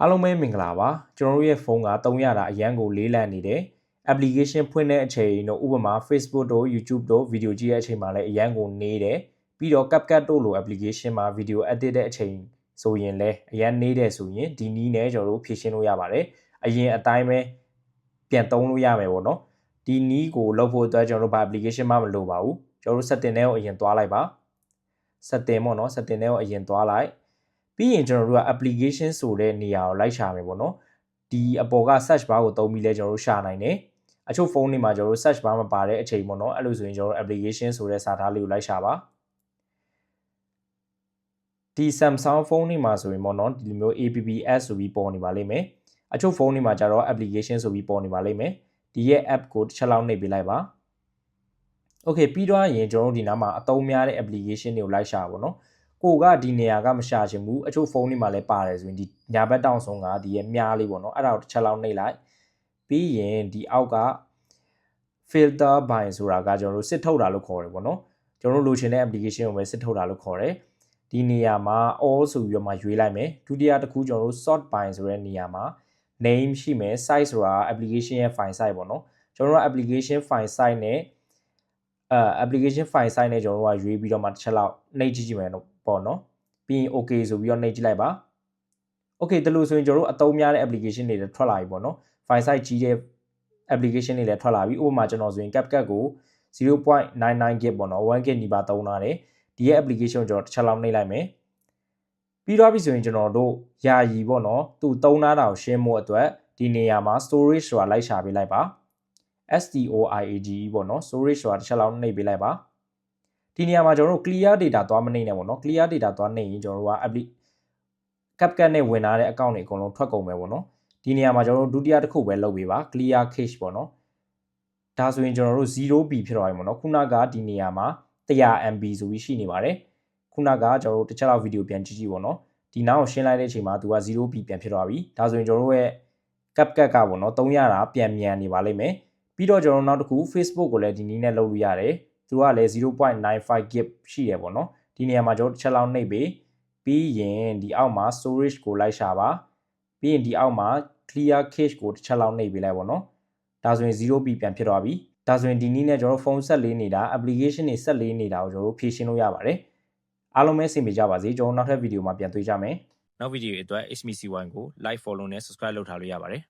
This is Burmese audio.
အားလုံးပဲမင်္ဂလာပါကျွန်တော်တို့ရဲ့ဖုန်းက300တာအရန်ကိုလေးလံနေတယ် application ဖွင့်တဲ့အချိန်တို့ဥပမာ Facebook တို့ YouTube တို့ video ကြည့်တဲ့အချိန်မှာလည်းအရန်ကိုနေတယ်ပြီးတော့ CapCut တို့လို application မှာ video edit တဲ့အချိန်ဆိုရင်လည်းအရန်နေတယ်ဆိုရင်ဒီနည်းနဲ့ကျွန်တော်တို့ဖြည့်ရှင်းလို့ရပါတယ်အရင်အတိုင်းပဲပြန်သုံးလို့ရမယ်ပေါ့နော်ဒီနည်းကိုလုပ်ဖို့အတွက်ကျွန်တော်တို့ဘာ application မှမလိုပါဘူးကျွန်တော်တို့ setting တွေကိုအရင်သွားလိုက်ပါ setting ပေါ့နော် setting တွေကိုအရင်သွားလိုက်ပြီးရင်ကျွန်တော်တို့က application ဆိုတဲ့နေရာကိုလိုက်ရှာမယ်ပေါ့နော်ဒီအပေါ်က search bar ကိုသုံးပြီးလဲကျွန်တော်တို့ရှာနိုင်တယ်အချို့ဖုန်းတွေမှာကျွန်တော်တို့ search bar မပါတဲ့အချိန်ပေါ့နော်အဲ့လိုဆိုရင်ကျွန်တော်တို့ application ဆိုတဲ့စာသားလေးကိုလိုက်ရှာပါဒီ Samsung ဖုန်းတွေမှာဆိုရင်ပေါ့နော်ဒီလိုမျိုး apps ဆိုပြီးပေါ်နေပါလိမ့်မယ်အချို့ဖုန်းတွေမှာကျတော့ application ဆိုပြီးပေါ်နေပါလိမ့်မယ်ဒီရဲ့ app ကိုတစ်ချက်လောက်နှိပ်ပေးလိုက်ပါ Okay ပြီးတော့ရင်ကျွန်တော်တို့ဒီနားမှာအသုံးများတဲ့ application တွေကိုလိုက်ရှာပါတော့ကိုကဒီနေရာကမရှာချင်ဘူးအချို့ဖုန်းတွေမှာလည်းပါတယ်ဆိုရင်ဒီညာဘက်တောင်ဆုံးကဒီရဲ့မြားလေးပေါ့နော်အဲ့ဒါကိုတစ်ချက်လောက်နှိပ်လိုက်ပြီးရင်ဒီအောက်က filter by ဆိုတာကကျွန်တော်တို့စစ်ထုတ်တာလို့ခေါ်တယ်ပေါ့နော်ကျွန်တော်တို့လိုချင်တဲ့ application ကိုပဲစစ်ထုတ်တာလို့ခေါ်တယ်ဒီနေရာမှာ all ဆိုပြီးတော့မှရွေးလိုက်မယ်ဒုတိယတစ်ခုကျွန်တော်တို့ sort by ဆိုတဲ့နေရာမှာ name ရှိမယ် size ဆိုတာ application ရဲ့ file size ပေါ့နော်ကျွန်တော်တို့ application file size နဲ့application file size နဲ့ကျွန်တော်တို့ကရွေးပြီးတော့မှတစ်ချက်လောက်နှိပ်ကြည့်ကြည့်မယ်ပေါ့နော်ပြီးရင် okay ဆိုပြီးတော့နှိပ်ကြည့်လိုက်ပါ okay ဒါလို့ဆိုရင်ကျွန်တော်တို့အသုံးများတဲ့ application တွေလည်းထွက်လာပြီပေါ့နော် file size ကြီးတဲ့ application တွေလည်းထွက်လာပြီဥပမာကျွန်တော်ဆိုရင် CapCut ကို 0.99 GB ပေါ့နော် 1GB နီးပါးသုံးထားတယ်ဒီရဲ့ application ကိုကျွန်တော်တစ်ချက်လောက်နှိပ်လိုက်မယ်ပြီးတော့ပြီဆိုရင်ကျွန်တော်တို့ယာယီပေါ့နော်သူသုံးထားတာကိုရှင်းဖို့အတွက်ဒီနေရာမှာ storage ဆိုတာလိုက်ရှာပေးလိုက်ပါ storage ပေါ့နော် storage ဆိုတာတစ်ချက်လောက်နှိပ်ပေးလိုက်ပါဒီနေရာမှာကျွန်တော်တို့ clear data သွားမနှိပ်နဲ့ပေါ့နော် clear data သွားနှိပ်ရင်ကျွန်တော်တို့က CapCut နဲ့ဝင်လာတဲ့ account တွေအကုန်လုံးထွက်ကုန်မယ်ပေါ့နော်ဒီနေရာမှာကျွန်တော်တို့ဒုတိယတစ်ခုပဲလုပ်ပေးပါ clear cache ပေါ့နော်ဒါဆိုရင်ကျွန်တော်တို့ 0B ဖြစ်သွားပြီပေါ့နော်ခုနကဒီနေရာမှာ 100MB ဆိုပြီးရှိနေပါတယ်ခုနကကျွန်တော်တို့တစ်ချက်လောက်ဗီဒီယိုပြန်ကြည့်ကြည့်ပေါ့နော်ဒီနောက်ကိုရှင်းလိုက်တဲ့အချိန်မှာသူက 0B ပြန်ဖြစ်သွားပြီဒါဆိုရင်ကျွန်တော်တို့ရဲ့ CapCut ကပေါ့နော်300တာပြန်မြန်နေပါလိမ့်မယ်ပြီးတော့ကျွန်တော်နောက်တစ်ခု Facebook ကိုလည်းဒီနည်းနဲ့လုပ်လို့ရတယ်သူကလည်း 0.95 GB ရှိတယ်ပေါ့နော်ဒီနေရာမှာကျွန်တော်တစ်ချက်လောက်နှိပ်ပေးပြီးရင်ဒီအောက်မှာ storage ကိုလိုက်ရှာပါပြီးရင်ဒီအောက်မှာ clear cache ကိုတစ်ချက်လောက်နှိပ်ပေးလိုက်ပေါ့နော်ဒါဆိုရင် 0B ပြန်ဖြစ်သွားပြီဒါဆိုရင်ဒီနည်းနဲ့ကျွန်တော်ဖုန်းဆက်လေးနေတာ application တွေဆက်လေးနေတာကိုကျွန်တော်တို့ဖြည့်ရှင်းလို့ရပါတယ်အားလုံးပဲအဆင်ပြေကြပါစေကျွန်တော်နောက်ထပ်ဗီဒီယိုမှာပြန်တွေ့ကြမယ်နောက်ဗီဒီယိုအတွက် HMC1 ကို like follow နဲ့ subscribe လုပ်ထားလို့ရပါတယ်